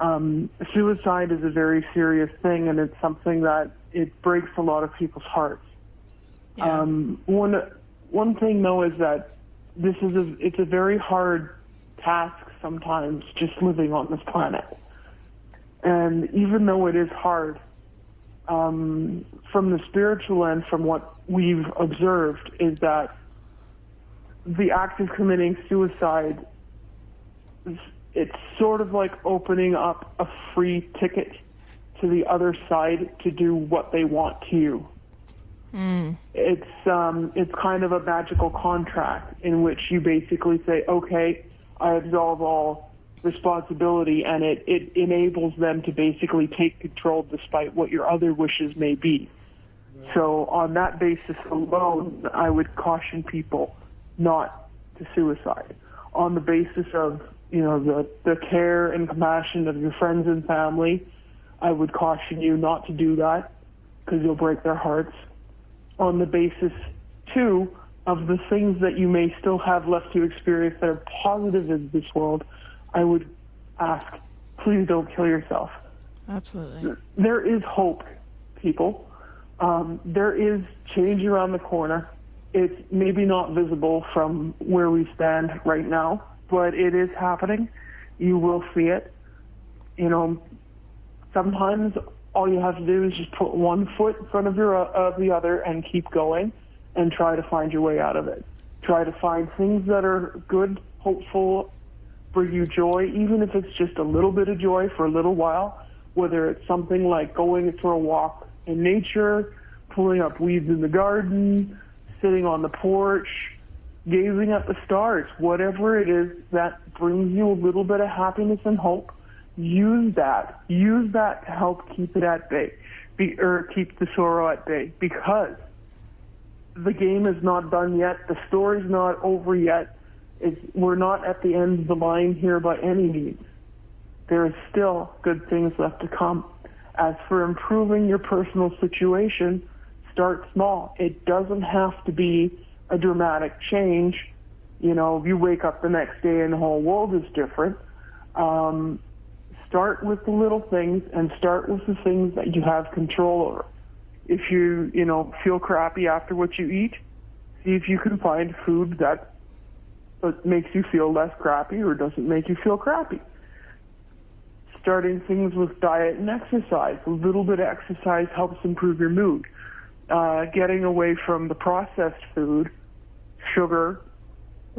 Suicide is a very serious thing, and it's something that it breaks a lot of people's hearts. Yeah. One thing though is that it's a very hard task sometimes, just living on this planet. And even though it is hard, from the spiritual end, from what we've observed, is that the act of committing suicide, it's sort of like opening up a free ticket to the other side to do what they want to you. It's kind of a magical contract in which you basically say, okay, I absolve all responsibility, and it enables them to basically take control despite what your other wishes may be. Right. So on that basis alone, I would caution people not to suicide. On the basis of, the care and compassion of your friends and family, I would caution you not to do that, because you'll break their hearts. On the basis, too, of the things that you may still have left to experience that are positive in this world, I would ask, please don't kill yourself. Absolutely. There is hope, people. There is change around the corner. It's maybe not visible from where we stand right now, but it is happening. You will see it. Sometimes all you have to do is just put one foot in front of the other and keep going and try to find your way out of it. Try to find things that are good, hopeful, bring you joy, even if it's just a little bit of joy for a little while, whether it's something like going for a walk in nature, pulling up weeds in the garden, sitting on the porch, gazing at the stars, whatever it is that brings you a little bit of happiness and hope. Use that to help keep it at bay, or keep the sorrow at bay, because the game is not done yet. The story's not over yet. We're not at the end of the line here by any means. There is still good things left to come. As for improving your personal situation, start small. It doesn't have to be a dramatic change. If you wake up the next day and the whole world is different. Start with the little things, and start with the things that you have control over. If you, feel crappy after what you eat, see if you can find food that makes you feel less crappy or doesn't make you feel crappy. Starting things with diet and exercise. A little bit of exercise helps improve your mood. Getting away from the processed food, sugar,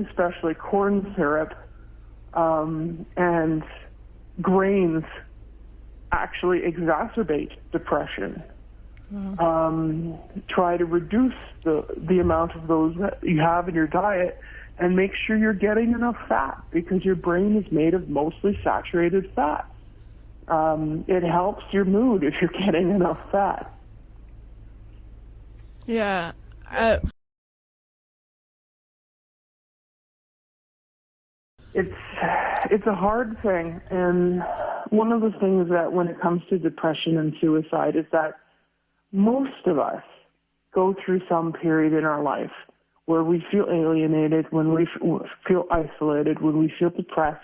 especially corn syrup, and grains actually exacerbate depression. Try to reduce the amount of those that you have in your diet, and make sure you're getting enough fat, because your brain is made of mostly saturated fat. It helps your mood if you're getting enough fat. Yeah. It's a hard thing, and one of the things that when it comes to depression and suicide is that most of us go through some period in our life where we feel alienated, when we feel isolated, when we feel depressed.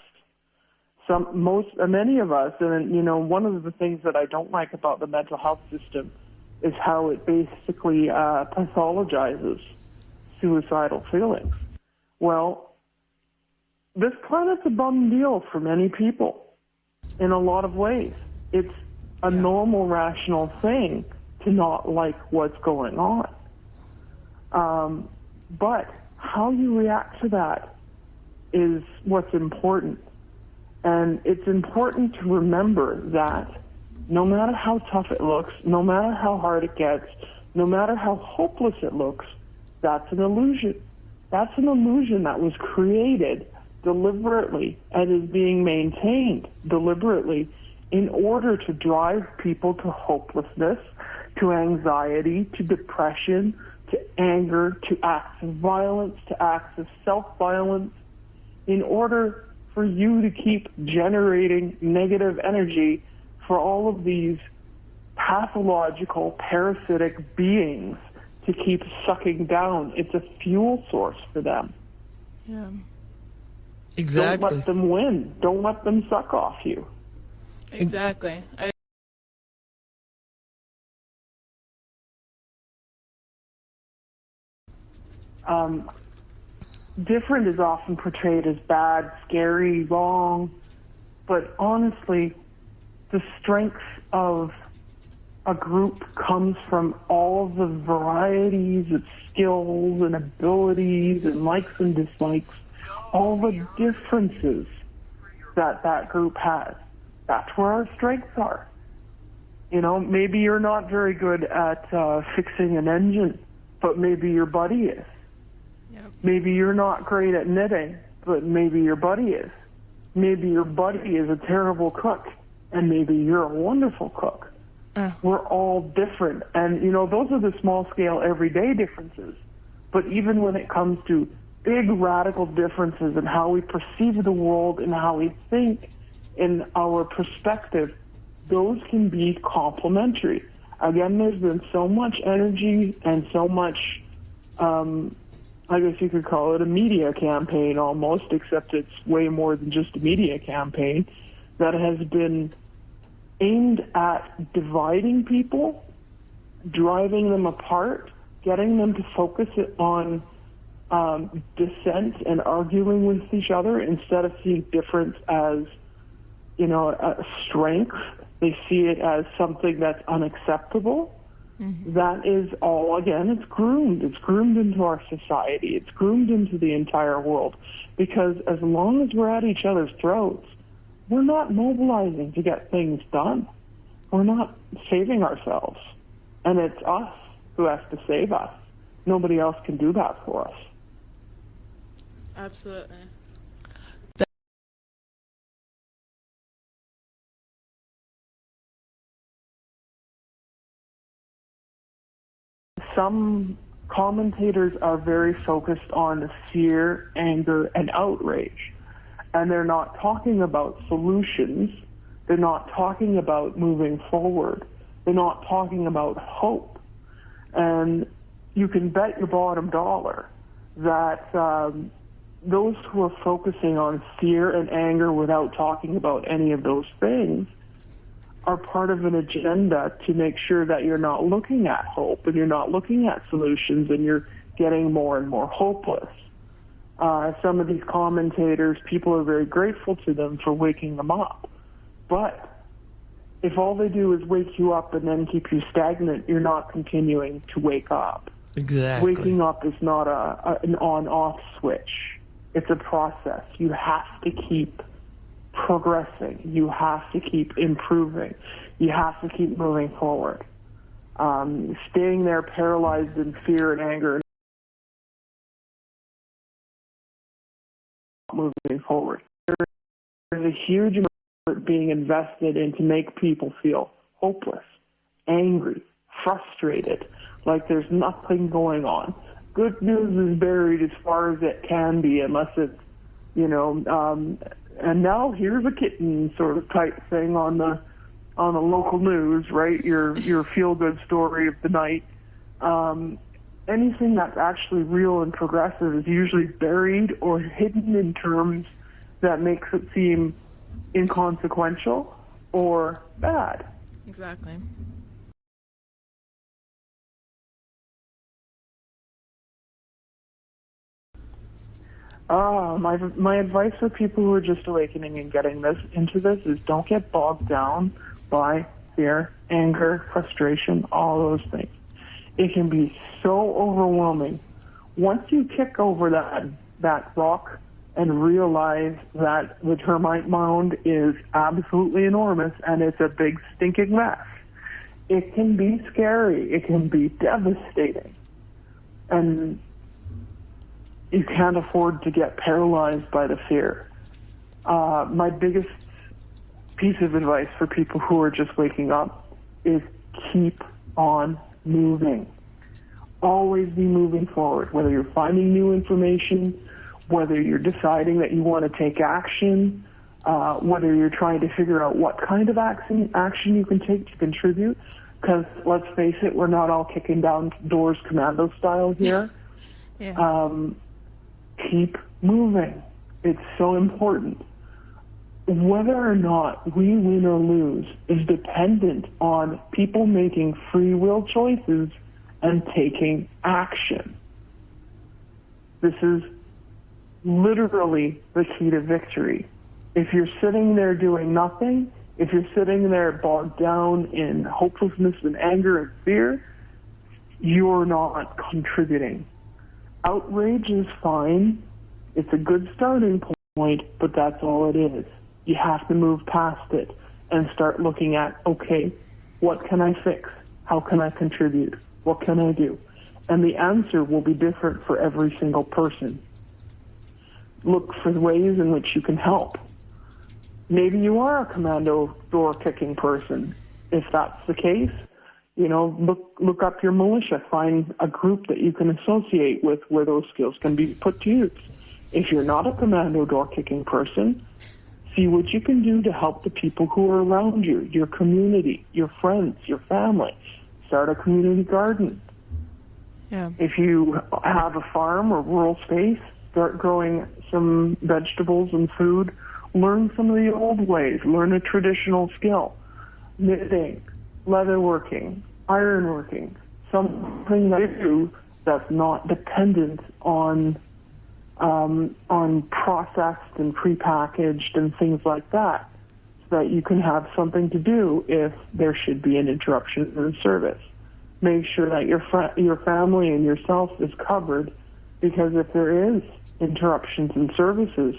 Many of us, and one of the things that I don't like about the mental health system is how it basically pathologizes suicidal feelings. Well, this planet's a bum deal for many people in a lot of ways. It's a normal, rational thing to not like what's going on. But how you react to that is what's important. And it's important to remember that no matter how tough it looks, no matter how hard it gets, no matter how hopeless it looks, that's an illusion. That's an illusion that was created deliberately and is being maintained deliberately in order to drive people to hopelessness, to anxiety, to depression, to anger, to acts of violence, to acts of self-violence, in order for you to keep generating negative energy for all of these pathological, parasitic beings to keep sucking down. It's a fuel source for them. Yeah. Exactly. Don't let them win. Don't let them suck off you. Exactly. Different is often portrayed as bad, scary, wrong, but honestly, the strength of a group comes from all the varieties of skills and abilities and likes and dislikes, all the differences that that group has. That's where our strengths are. You know, maybe you're not very good at fixing an engine, but maybe your buddy is. Yep. Maybe you're not great at knitting, but maybe your buddy is. Maybe your buddy is a terrible cook, and maybe you're a wonderful cook. We're all different. And, you know, those are the small-scale, everyday differences. But even when it comes to big, radical differences in how we perceive the world and how we think in our perspective, those can be complementary. Again, there's been so much energy and so much, I guess you could call it a media campaign almost, except it's way more than just a media campaign, that has been aimed at dividing people, driving them apart, getting them to focus it on dissent and arguing with each other instead of seeing difference as, you know, a strength. They see it as something that's unacceptable. Mm-hmm. That is all, again, it's groomed. It's groomed into our society. It's groomed into the entire world. Because as long as we're at each other's throats, we're not mobilizing to get things done. We're not saving ourselves. And it's us who has to save us. Nobody else can do that for us. Absolutely. Some commentators are very focused on fear, anger, and outrage. And they're not talking about solutions. They're not talking about moving forward. They're not talking about hope. And you can bet your bottom dollar that those who are focusing on fear and anger without talking about any of those things are part of an agenda to make sure that you're not looking at hope and you're not looking at solutions and you're getting more and more hopeless. Some of these commentators, people are very grateful to them for waking them up. But if all they do is wake you up and then keep you stagnant, you're not continuing to wake up. Exactly. Waking up is not an on-off switch. It's a process. You have to keep progressing. You have to keep improving. You have to keep moving forward. Staying there paralyzed in fear and anger, moving forward. There's a huge amount being invested in to make people feel hopeless, angry, frustrated, like there's nothing going on. Good news is buried as far as it can be, unless it's, you know, and now here's a kitten sort of type thing on the local news, right? Your feel-good story of the night. Anything that's actually real and progressive is usually buried or hidden in terms that makes it seem inconsequential or bad. Exactly. My advice for people who are just awakening and getting into this is don't get bogged down by fear, anger, frustration, all those things. It can be so overwhelming. Once you kick over that rock and realize that the termite mound is absolutely enormous and it's a big stinking mess, it can be scary. It can be devastating. And you can't afford to get paralyzed by the fear. My biggest piece of advice for people who are just waking up is keep on moving. Always be moving forward, whether you're finding new information, whether you're deciding that you want to take action, whether you're trying to figure out what kind of action you can take to contribute. Because let's face it, we're not all kicking down doors commando style here. Yeah. Keep moving. It's so important. whether or not we win or lose is dependent on people making free will choices and taking action. This is literally the key to victory. If you're sitting there doing nothing, if you're sitting there bogged down in hopelessness and anger and fear, you're not contributing. Outrage is fine. It's a good starting point, but that's all it is. You have to move past it and start looking at, okay, what can I fix? How can I contribute? What can I do? And the answer will be different for every single person. Look for ways in which you can help. Maybe you are a commando door-kicking person. If that's the case, look up your militia. Find a group that you can associate with where those skills can be put to use. If you're not a commando door-kicking person, see what you can do to help the people who are around you, your community, your friends, your family. Start a community garden. Yeah. If you have a farm or rural space, start growing some vegetables and food. Learn some of the old ways. Learn a traditional skill. Knitting, leatherworking, ironworking. Something that you do that's not dependent on processed and prepackaged and things like that, so that you can have something to do if there should be an interruption in service. Make sure that your family and yourself is covered, because if there is interruptions in services,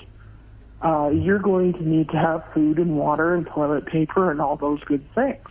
you're going to need to have food and water and toilet paper and all those good things.